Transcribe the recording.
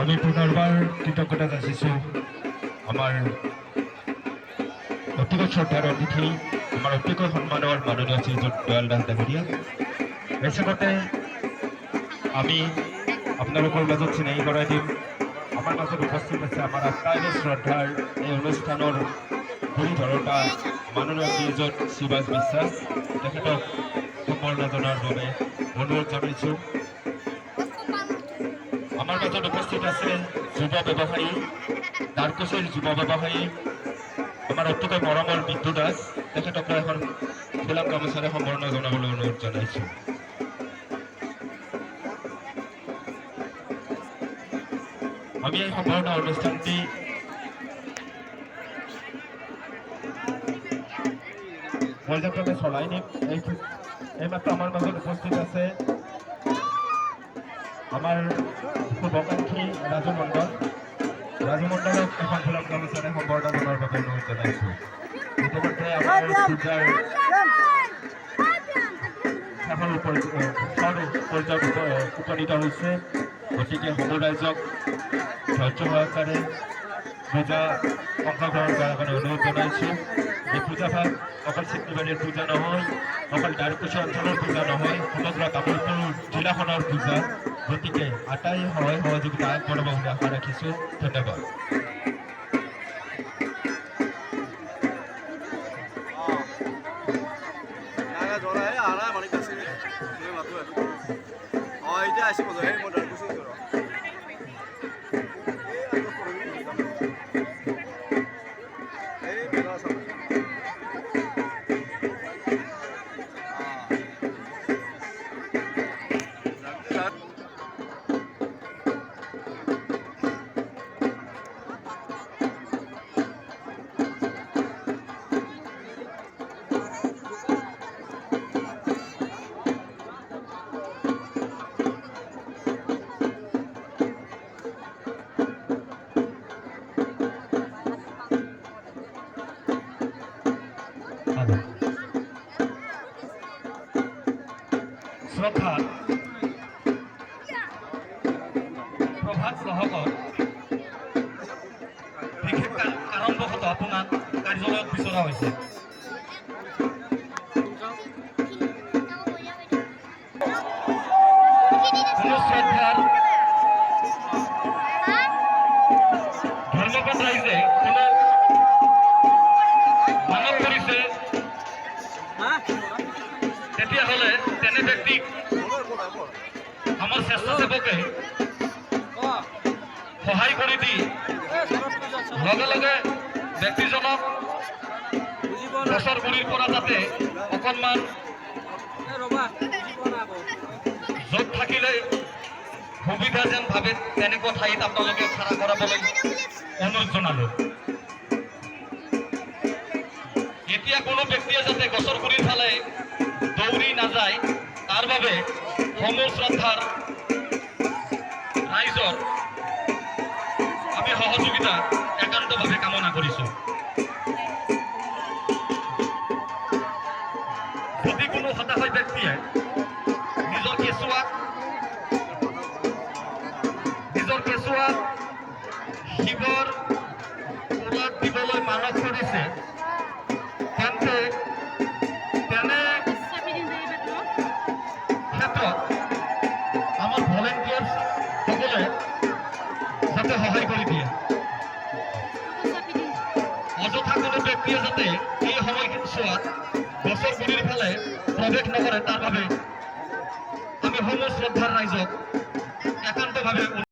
আমি পুনৰ্বাৰ কৃতজ্ঞতা যাচিছো আমাৰ অতিকৈ শ্ৰদ্ধাৰ অতিথি আমাৰ অতিকৈ সন্মানৰ মাননীয় শ্ৰীযুত দয়াল দাস ডাঙৰীয়া বেছিকতে আমি আপোনালোকৰ মাজত চিনাকি কৰাই দিম আমাৰ মাজত উপস্থিত আছে আমাৰ আটাইৰে শ্ৰদ্ধাৰ এই অনুষ্ঠানৰ গুৰু ধৰোতা মাননীয় শ্ৰীযুত শিৱাজ বিশ্বাস তেখেতক সম্বৰ্ধনা জনাৰ বাবে অনুৰোধ জনাইছোঁ। আমাৰ মাজত উপস্থিত আছে যুৱ ব্যৱসায়ী দ্বাৰকুছিৰ যুৱ ব্যৱসায়ী আমাৰ অতিকৈ মৰমৰ বিদ্যু দাস তেখেতক এখন ফুলাম গামোচাৰে সম্বৰ্ধনা জনাবলৈ অনুৰোধ জনাইছোঁ। আমি এই সম্বৰ্ধনা অনুষ্ঠানটি পৰ্যায়ক্ৰমে চলাই নিম। এইমাত্ৰ আমাৰ মাজত উপস্থিত আছে আমাৰ শুভাকাঙ্ক্ষী ৰাজু মণ্ডলক এখন ফুলাম গামোচাৰে সম্বৰ্ধনা জনাৰ বাবে অনুৰোধ জনাইছোঁ। ইতিমধ্যে আমাৰ পূজাৰ পৰ্যায়ত উপনীত হৈছে, গতিকে সমূহ ৰাইজক ধৈৰ্য সহকাৰে পূজা অংশগ্ৰহণ কৰাৰ কাৰণে অনুৰোধ জনাইছোঁ। এই পূজাভাগ অকল চিট্টিবাৰীৰ পূজা নহয়, অকল দ্বাৰকুছি অঞ্চলৰ পূজা নহয়, সমগ্ৰ কামৰূপ জিলাখনৰ পূজা। গতিকে আটাই সহায় সহযোগিতা আগবঢ়াব বুলি আশা ৰাখিছোঁ। ধন্যবাদ। শ্ৰদ্ধা প্ৰভাত গ্ৰহকৰ বিশেষ কাৰণবশতঃ আপোনাক কাৰ্যালয়ত বিচৰা হৈছে। কোনো শ্ৰদ্ধাৰ ধৰ্মপদ ৰাইজে কোনো মানৱ কৰিছে তেতিয়াহ'লে তেনে ব্যক্তিক আমাৰ স্বেচ্ছাসেৱকে সহায় কৰি দি লগে লগে ব্যক্তিজনক গছৰ গুৰিৰ পৰা যাতে অকণমান য'ত থাকিলে সুবিধা যেন ভাবে তেনেকুৱা ঠাইত আপোনালোকে খাৰা কৰাবলৈ অনুৰোধ জনালোঁ। এতিয়া কোনো ব্যক্তিয়ে যাতে গছৰ গুৰিৰ ফালে দৌৰি নাযায় তাৰ বাবে সমূহ শ্ৰদ্ধাৰ ৰাইজৰ আমি সহযোগিতা একান্তভাৱে কামনা কৰিছোঁ। যদি কোনো হতাশায় ব্যক্তিয়ে নিজৰ কেঁচুৱাক শিৱৰ কোলাত দিবলৈ মানস কৰিছে তেন্তে তেনে ক্ষেত্ৰত আমাৰ ভলেণ্টিয়াৰ্ছসকলে যাতে সহায় কৰি দিয়ে। অযথা কোনো ব্যক্তিয়ে যাতে এই সময়ছোৱাত গছৰ গুৰিৰ ফালে প্ৰৱেশ নকৰে তাৰ বাবে আমি সমূহ শ্ৰদ্ধাৰ ৰাইজক একান্তভাৱে